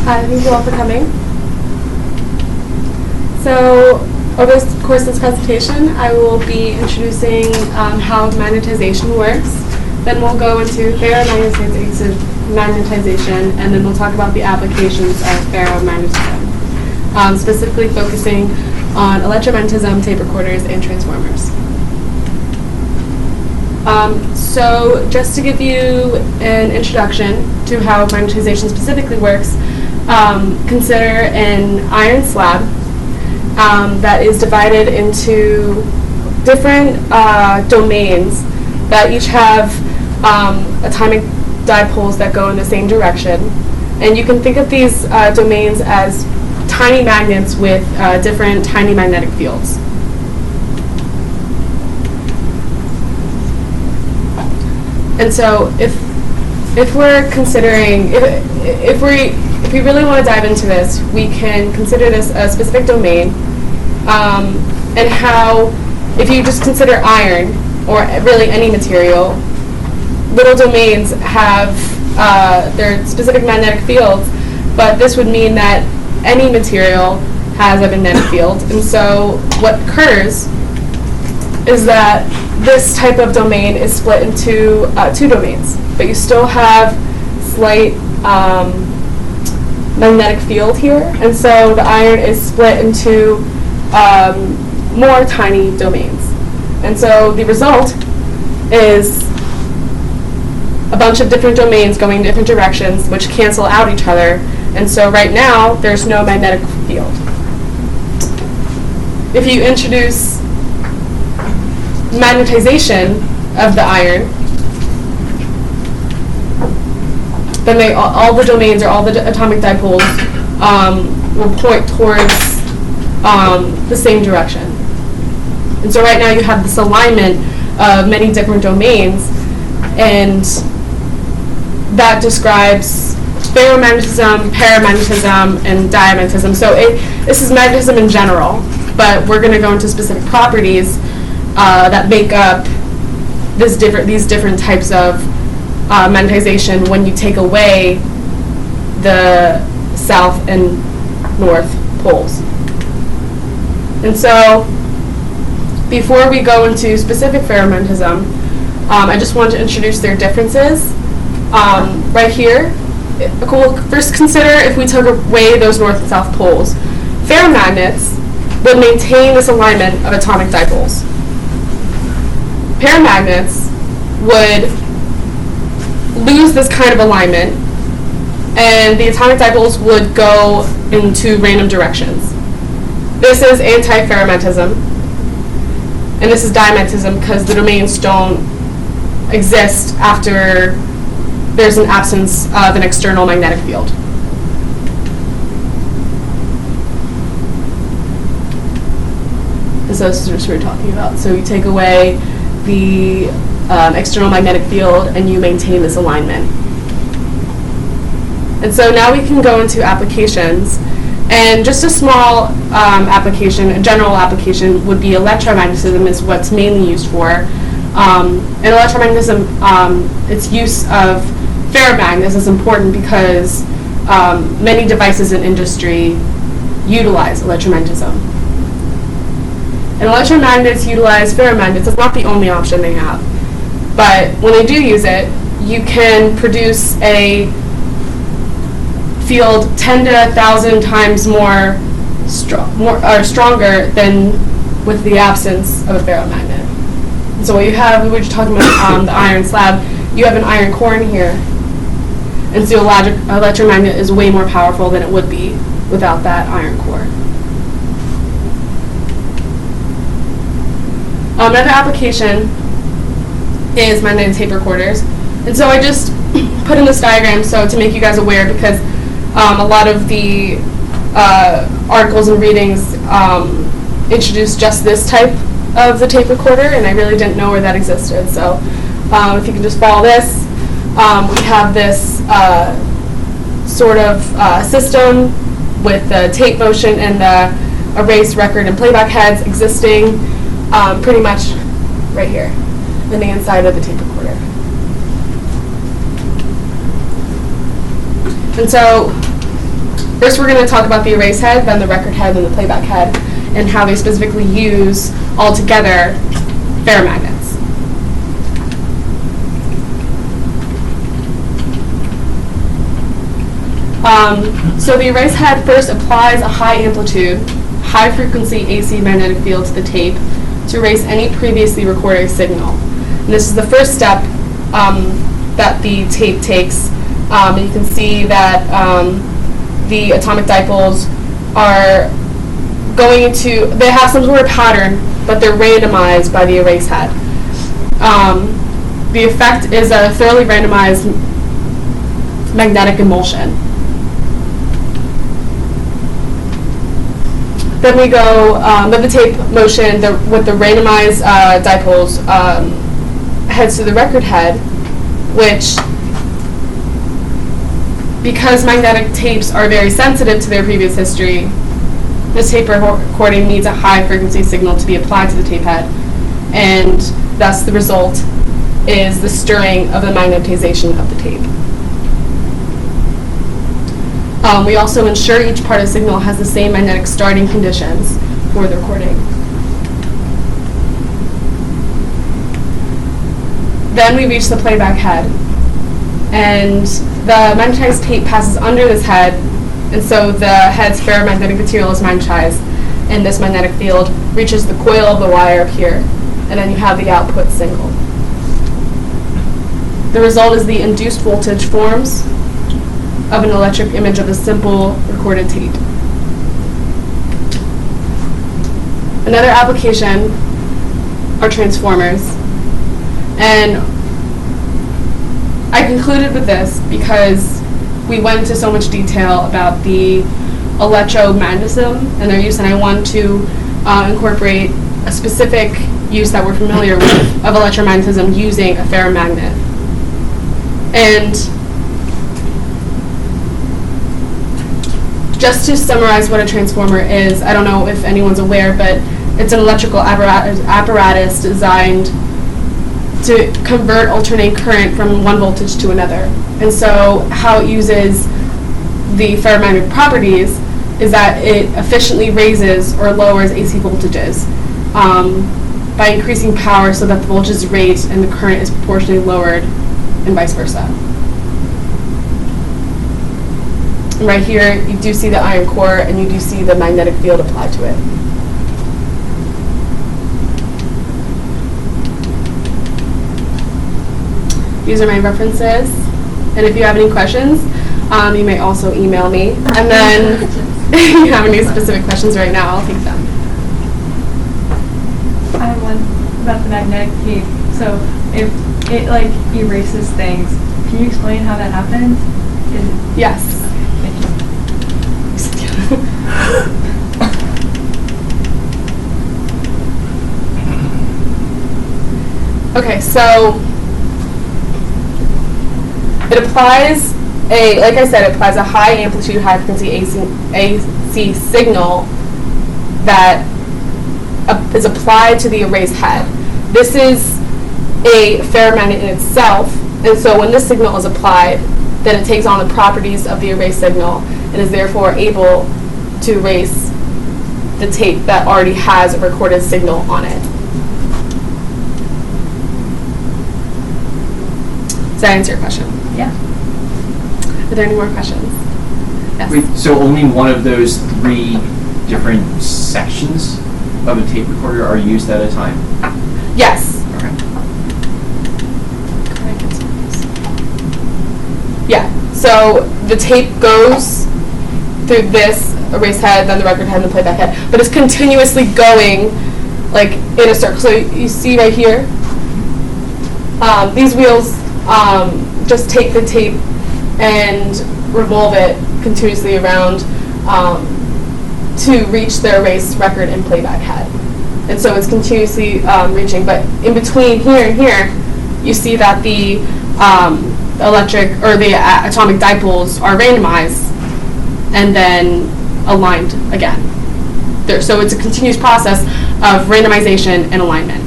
Thank you all for coming. So, over the course of this presentation, I will be introducing how magnetization works. Then we'll go into ferromagnetization, and then we'll talk about the applications of ferromagnetism, specifically focusing on electromagnetism, tape recorders, and transformers. So just to give you an introduction to how magnetization specifically works, consider an iron slab that is divided into different domains that each have atomic dipoles that go in the same direction. And you can think of these domains as tiny magnets with different tiny magnetic fields. And so if we're considering, if we really want to dive into this, we can consider this a specific domain, and how, if you just consider iron, or really any material, little domains have their specific magnetic fields, but this would mean that any material has a magnetic field. And so what occurs is that this type of domain is split into two domains, but you still have slight magnetic field here, and so the iron is split into more tiny domains. And so the result is a bunch of different domains going in different directions, which cancel out each other, and so right now there's no magnetic field. If you introduce magnetization of the iron, then all the domains, or all the atomic dipoles, will point towards the same direction. And so right now you have this alignment of many different domains, and that describes ferromagnetism, paramagnetism, and diamagnetism. So this is magnetism in general, but we're going to go into specific properties that make up these different types of magnetization when you take away the south and north poles. And so before we go into specific ferromagnetism, I just want to introduce their differences. Right here, we'll first consider if we took away those north and south poles. Ferromagnets would maintain this alignment of atomic dipoles. Paramagnets would lose this kind of alignment, and the atomic dipoles would go into random directions. This is anti-ferromagnetism, and this is diamagnetism because the domains don't exist after there's an absence of an external magnetic field. And so this is what we're talking about. So you take away the external magnetic field and you maintain this alignment. And so now we can go into applications, and just a small application, a general application would be electromagnetism is what's mainly used for. And electromagnetism, its use of ferromagnets is important because many devices in industry utilize electromagnetism. And electromagnets utilize ferromagnets. It's not the only option they have. But when they do use it, you can produce a field 10 to 1,000 times stronger than with the absence of a ferromagnet. And so what you have, we were just talking about the iron slab, you have an iron core in here. And so electromagnet is way more powerful than it would be without that iron core. Another application is magnetic tape recorders. And so I just put in this diagram so to make you guys aware, because a lot of the articles and readings introduced just this type of the tape recorder, and I really didn't know where that existed. So if you can just follow this, we have this sort of system with the tape motion and the erased record and playback heads existing pretty much right here in the inside of the tape recorder. And so First, we're going to talk about the erase head, then the record head, then the playback head, and how they specifically use, all together, ferromagnets. So the erase head first applies a high amplitude, high frequency AC magnetic field to the tape to erase any previously recorded signal. And this is the first step that the tape takes. And you can see that the atomic dipoles are going into, they have some sort of pattern, but they're randomized by the erase head. The effect is a thoroughly randomized magnetic emulsion. Then we go with the tape motion with the randomized dipoles heads to the record head, which, because magnetic tapes are very sensitive to their previous history, this tape recording needs a high frequency signal to be applied to the tape head, and thus the result is the stirring of the magnetization of the tape. We also ensure each part of the signal has the same magnetic starting conditions for the recording. Then we reach the playback head, and the magnetized tape passes under this head, and so the head's ferromagnetic material is magnetized, and this magnetic field reaches the coil of the wire up here, and then you have the output signal. The result is the induced voltage forms of an electric image of a simple recorded tape. Another application are transformers. And I concluded with this because we went into so much detail about the electromagnetism and their use, and I want to incorporate a specific use that we're familiar with of electromagnetism using a ferromagnet. And just to summarize what a transformer is, I don't know if anyone's aware, but it's an electrical apparatus designed to convert alternating current from one voltage to another. And so how it uses the ferromagnetic properties is that it efficiently raises or lowers AC voltages by increasing power so that the voltage is raised and the current is proportionally lowered, and vice versa. And right here, you do see the iron core, and you do see the magnetic field applied to it. These are my references, and if you have any questions, you may also email me. And then if you have any specific questions right now, I'll take them. I have one about the magnetic tape. So if it erases things, can you explain how that happens? Yes. Okay, so it applies like I said, it applies a high amplitude, high frequency AC signal that is applied to the erase head. This is a ferromagnet in itself, and so when this signal is applied, then it takes on the properties of the erase signal and is therefore able to erase the tape that already has a recorded signal on it. Does that answer your question? Yeah. Are there any more questions? Yes. Wait, so only one of those three different sections of a tape recorder are used at a time? Yes. Okay. Yeah, so the tape goes through this erase head, then the record head, and the playback head, but it's continuously going like in a circle. So you see right here, these wheels just take the tape and revolve it continuously around to reach the erase record and playback head. And so it's continuously reaching, but in between here and here, you see that the electric or the atomic dipoles are randomized and then aligned again. So it's a continuous process of randomization and alignment.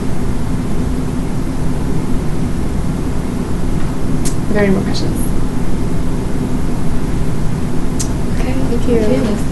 Are there any more questions? Okay, thank you.